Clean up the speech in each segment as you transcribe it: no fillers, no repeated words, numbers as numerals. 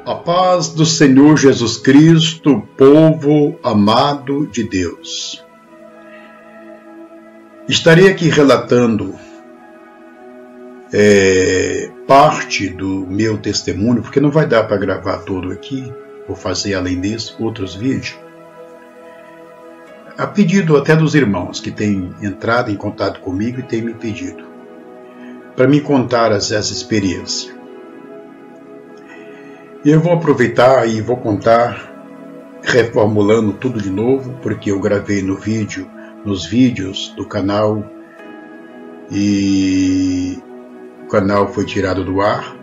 A paz do Senhor Jesus Cristo, povo amado de Deus. Estarei aqui relatando parte do meu testemunho, porque não vai dar para gravar todo aqui, vou fazer além desse outros vídeos. A pedido até dos irmãos que têm entrado em contato comigo e têm me pedido para me contar essa experiência. E eu vou aproveitar e vou contar reformulando tudo de novo, porque eu gravei nos vídeos do canal e o canal foi tirado do ar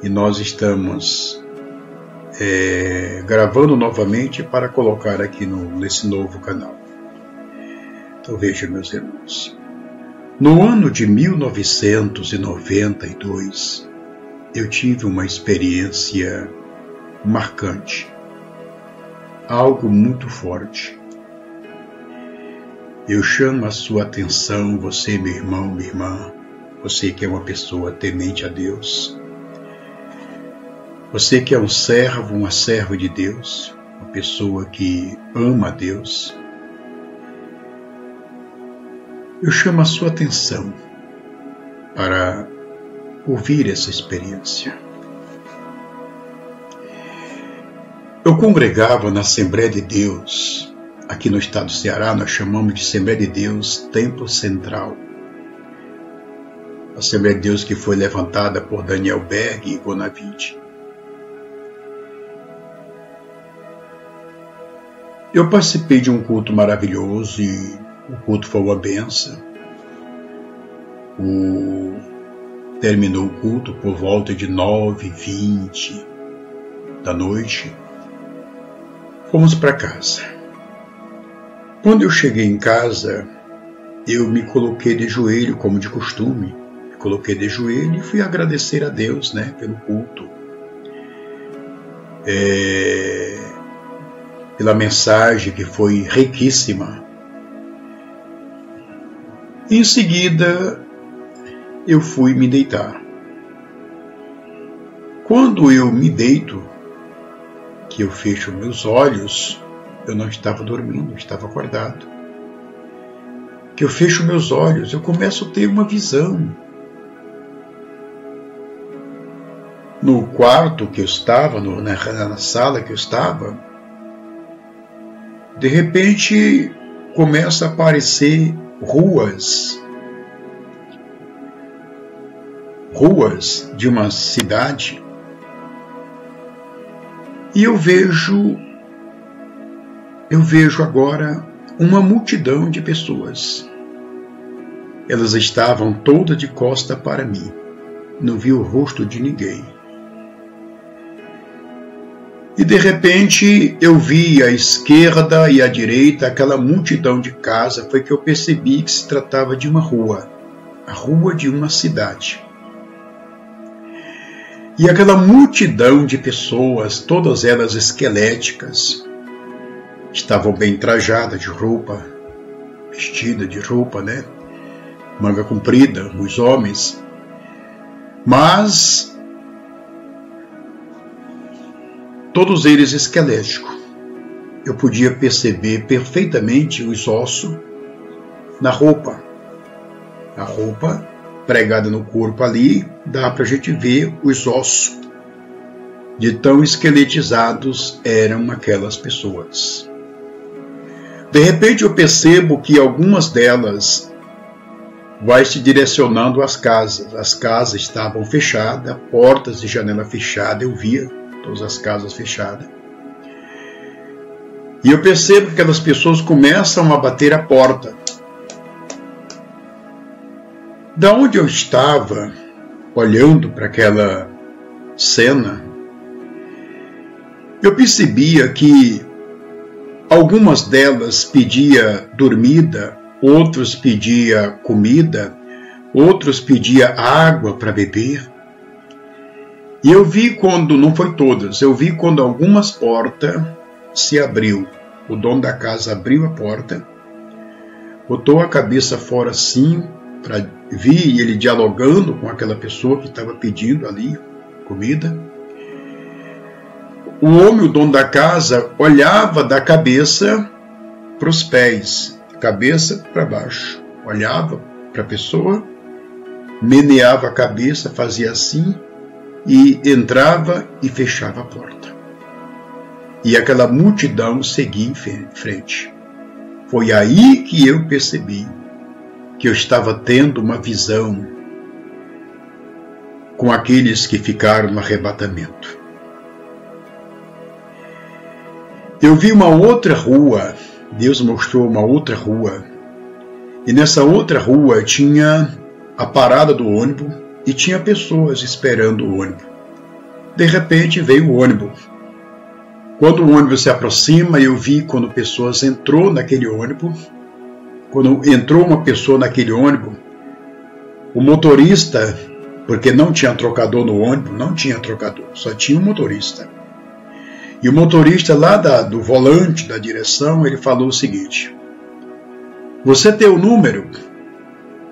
e nós estamos gravando novamente para colocar aqui nesse novo canal. Então vejam, meus irmãos, no ano de 1992 eu tive uma experiência marcante, algo muito forte. Eu chamo a sua atenção, você, meu irmão, minha irmã, você que é uma pessoa temente a Deus, você que é um servo, uma serva de Deus, uma pessoa que ama a Deus. Eu chamo a sua atenção para ouvir essa experiência. Eu congregava na Assembleia de Deus, aqui no estado do Ceará, nós chamamos de Assembleia de Deus Templo Central. A Assembleia de Deus que foi levantada por Daniel Berg e Bonavide. Eu participei de um culto maravilhoso e o culto foi uma bênção. Terminou o culto por volta de 9h20 da noite. Fomos para casa. Quando eu cheguei em casa, eu me coloquei de joelho, como de costume. Me coloquei de joelho e fui agradecer a Deus, pelo culto. Pela mensagem que foi riquíssima. Em seguida, eu fui me deitar. Quando eu me deito, que eu fecho meus olhos, eu não estava dormindo, eu estava acordado. Que eu fecho meus olhos, eu começo a ter uma visão. No quarto que eu estava, na sala que eu estava, de repente começa a aparecer ruas de uma cidade, e eu vejo agora uma multidão de pessoas. Elas estavam todas de costa para mim, não vi o rosto de ninguém. E de repente eu vi à esquerda e à direita aquela multidão de casa, foi que eu percebi que se tratava de uma rua, a rua de uma cidade. E aquela multidão de pessoas, todas elas esqueléticas, estavam bem trajadas de roupa, vestida de roupa, manga comprida, os homens, mas todos eles esqueléticos. Eu podia perceber perfeitamente os ossos na roupa. A roupa pregada no corpo ali, dá para a gente ver os ossos. De tão esqueletizados eram aquelas pessoas. De repente eu percebo que algumas delas vai se direcionando às casas. As casas estavam fechadas, portas e janela fechadas, eu via todas as casas fechadas. E eu percebo que aquelas pessoas começam a bater a porta. Da onde eu estava, olhando para aquela cena, eu percebia que algumas delas pediam dormida, outros pediam comida, outros pediam água para beber. E eu vi quando, não foi todas, eu vi quando algumas portas se abriu. O dono da casa abriu a porta, botou a cabeça fora assim, vi ele dialogando com aquela pessoa que estava pedindo ali comida. o homem, o dono da casa, olhava da cabeça para os pés, cabeça para baixo. Olhava para a pessoa, meneava a cabeça, fazia assim, e entrava e fechava a porta. E aquela multidão seguia em frente. Foi aí que eu percebi que eu estava tendo uma visão com aqueles que ficaram no arrebatamento. Eu vi uma outra rua, Deus mostrou uma outra rua, e nessa outra rua tinha a parada do ônibus e tinha pessoas esperando o ônibus. De repente veio o ônibus. Quando o ônibus se aproxima, eu vi quando pessoas entrou naquele ônibus. Quando entrou uma pessoa naquele ônibus, o motorista, porque não tinha trocador no ônibus, não tinha trocador, só tinha um motorista. E o motorista lá do volante, da direção, ele falou o seguinte: você tem o número?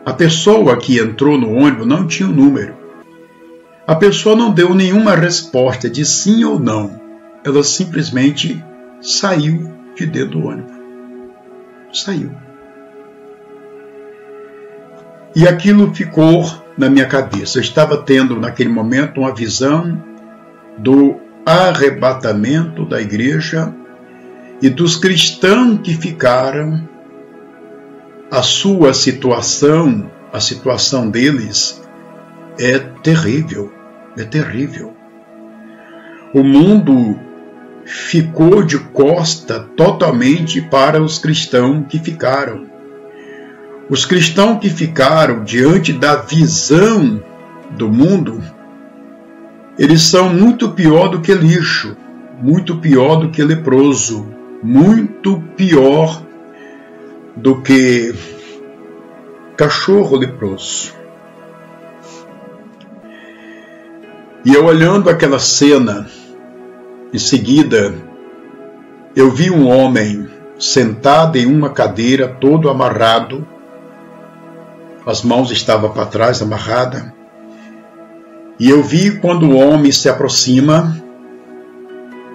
A pessoa que entrou no ônibus não tinha o número. A pessoa não deu nenhuma resposta de sim ou não. Ela simplesmente saiu de dentro do ônibus. Saiu. E aquilo ficou na minha cabeça. Eu estava tendo, naquele momento, uma visão do arrebatamento da igreja e dos cristãos que ficaram. A sua situação, a situação deles é terrível, é terrível. O mundo ficou de costa totalmente para os cristãos que ficaram. Os cristãos que ficaram diante da visão do mundo, eles são muito pior do que lixo, muito pior do que leproso, muito pior do que cachorro leproso. E eu olhando aquela cena, em seguida, eu vi um homem sentado em uma cadeira, todo amarrado, as mãos estavam para trás, amarradas, e eu vi quando o homem se aproxima,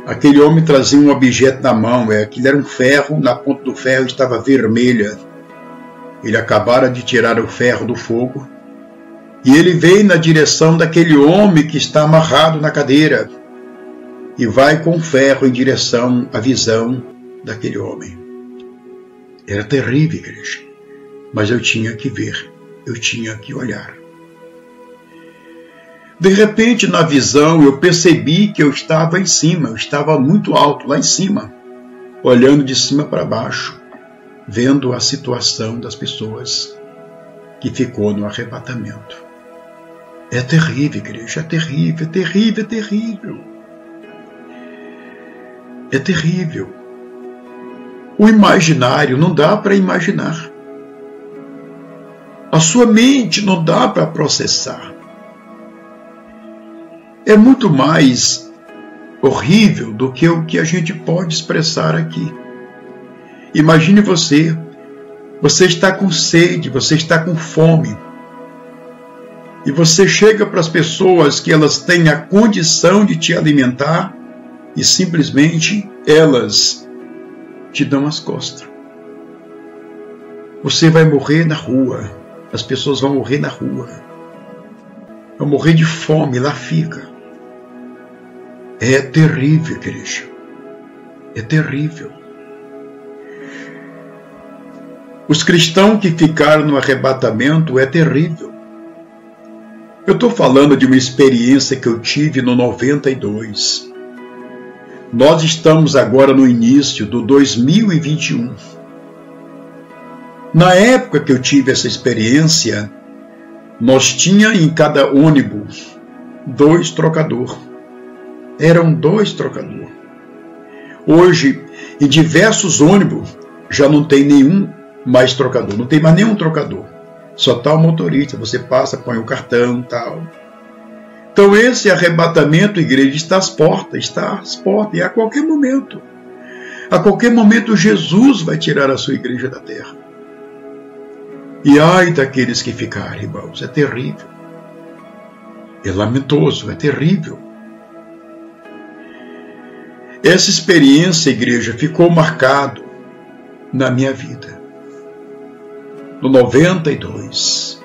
aquele homem trazia um objeto na mão, aquilo era um ferro, na ponta do ferro estava vermelha. Ele acabara de tirar o ferro do fogo, e ele veio na direção daquele homem que está amarrado na cadeira, e vai com o ferro em direção à visão daquele homem. Era terrível, igreja, mas eu tinha que ver, eu tinha que olhar. De repente, na visão, eu percebi que eu estava em cima, eu estava muito alto, lá em cima, olhando de cima para baixo, vendo a situação das pessoas que ficou no arrebatamento. É terrível, igreja, é terrível, é terrível, é terrível. É terrível. O imaginário não dá para imaginar. A sua mente não dá para processar. É muito mais horrível do que o que a gente pode expressar aqui. Imagine você está com sede, você está com fome, e você chega para as pessoas que elas têm a condição de te alimentar e simplesmente elas te dão as costas. Você vai morrer na rua, as pessoas vão morrer na rua, vão morrer de fome, lá fica. É terrível, igreja, é terrível. Os cristãos que ficaram no arrebatamento é terrível. Eu estou falando de uma experiência que eu tive no 92. Nós estamos agora no início do 2021. Na época que eu tive essa experiência, nós tínhamos em cada ônibus 2 trocadores. Eram 2 trocadores. Hoje, em diversos ônibus, já não tem nenhum mais trocador, não tem mais nenhum trocador, só está o motorista, você passa, põe o cartão e tal. Então esse arrebatamento, igreja, está às portas, e a qualquer momento Jesus vai tirar a sua igreja da terra. E ai daqueles que ficarem, irmãos, é terrível, é lamentoso, é terrível. Essa experiência, igreja, ficou marcado na minha vida. No 92,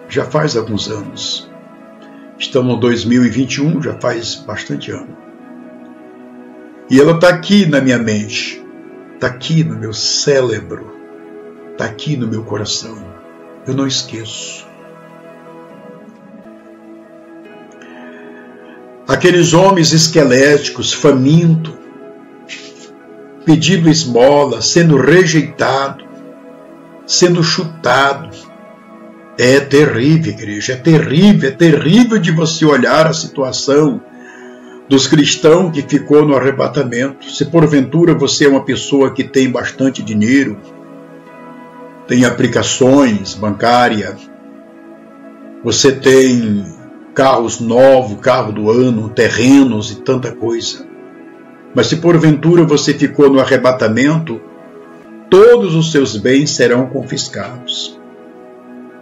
já faz alguns anos. Estamos em 2021, já faz bastante ano. E ela está aqui na minha mente, está aqui no meu cérebro, está aqui no meu coração. Eu não esqueço. Aqueles homens esqueléticos, famintos, pedindo esmola, sendo rejeitado, sendo chutado. É terrível, igreja, é terrível de você olhar a situação dos cristãos que ficou no arrebatamento. Se porventura você é uma pessoa que tem bastante dinheiro, tem aplicações bancárias, você tem carros novos, carro do ano, terrenos e tanta coisa. Mas se porventura você ficou no arrebatamento, todos os seus bens serão confiscados.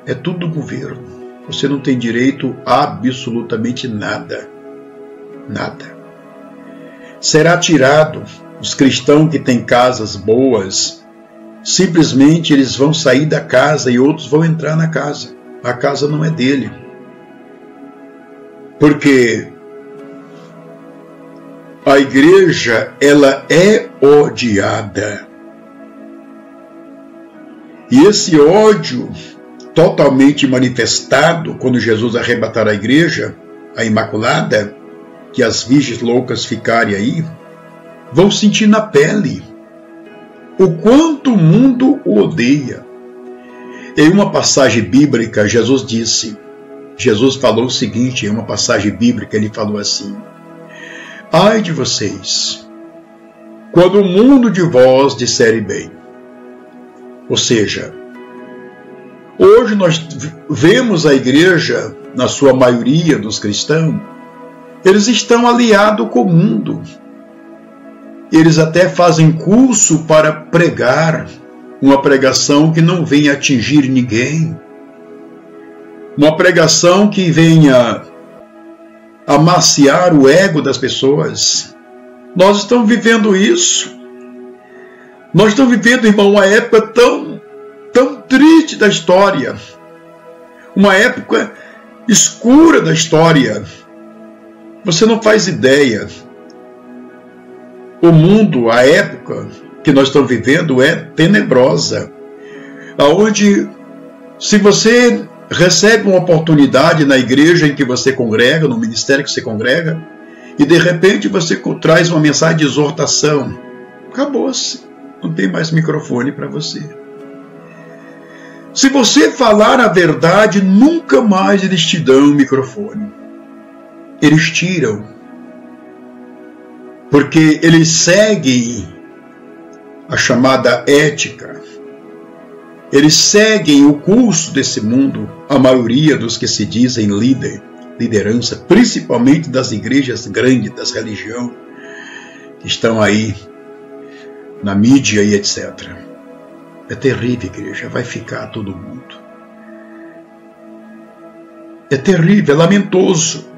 É tudo do governo. Você não tem direito a absolutamente nada. Nada. Será tirado. Os cristãos que têm casas boas, simplesmente eles vão sair da casa e outros vão entrar na casa. A casa não é dele. Porque a igreja, ela é odiada. E esse ódio totalmente manifestado quando Jesus arrebatar a igreja, a Imaculada, que as virgens loucas ficarem aí, vão sentir na pele o quanto o mundo o odeia. Em uma passagem bíblica, Jesus falou o seguinte, em uma passagem bíblica, ele falou assim: ai de vocês, quando o mundo de vós disserem bem. Ou seja, hoje nós vemos a igreja, na sua maioria dos cristãos, eles estão aliados com o mundo. Eles até fazem curso para pregar, uma pregação que não venha atingir ninguém, uma pregação que venha amaciar o ego das pessoas. Nós estamos vivendo isso. Nós estamos vivendo, irmão, uma época tão triste da história, uma época escura da história. Você não faz ideia. O mundo, a época que nós estamos vivendo é tenebrosa, aonde se você recebe uma oportunidade na igreja em que você congrega, no ministério que você congrega, e de repente você traz uma mensagem de exortação, acabou-se, não tem mais microfone para você. Se você falar a verdade, nunca mais eles te dão um microfone. Eles tiram. Porque eles seguem a chamada ética. Eles seguem o curso desse mundo, a maioria dos que se dizem liderança, principalmente das igrejas grandes, das religiões, que estão aí na mídia e etc. É terrível, igreja, vai ficar todo mundo. É terrível, é lamentoso.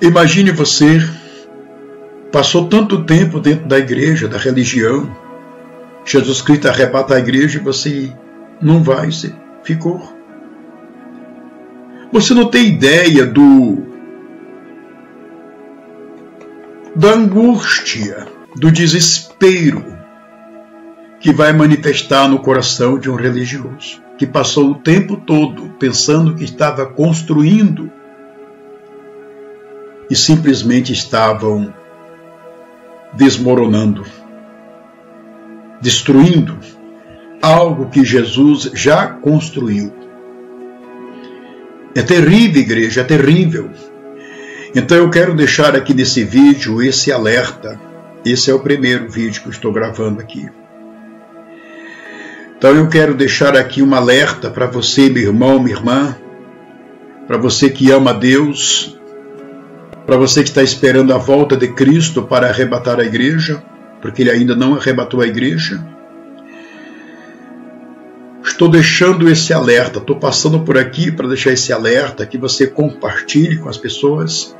Imagine você, passou tanto tempo dentro da igreja, da religião, Jesus Cristo arrebata a igreja e você não vai, você ficou. Você não tem ideia da angústia, do desespero que vai manifestar no coração de um religioso, que passou o tempo todo pensando que estava construindo e simplesmente estavam desmoronando, destruindo algo que Jesus já construiu. É terrível, igreja, é terrível. Então eu quero deixar aqui nesse vídeo esse alerta. Esse é o primeiro vídeo que eu estou gravando aqui. Então eu quero deixar aqui um alerta para você, meu irmão, minha irmã, para você que ama Deus, para você que está esperando a volta de Cristo para arrebatar a igreja, porque Ele ainda não arrebatou a igreja. Estou deixando esse alerta, estou passando por aqui para deixar esse alerta, que você compartilhe com as pessoas,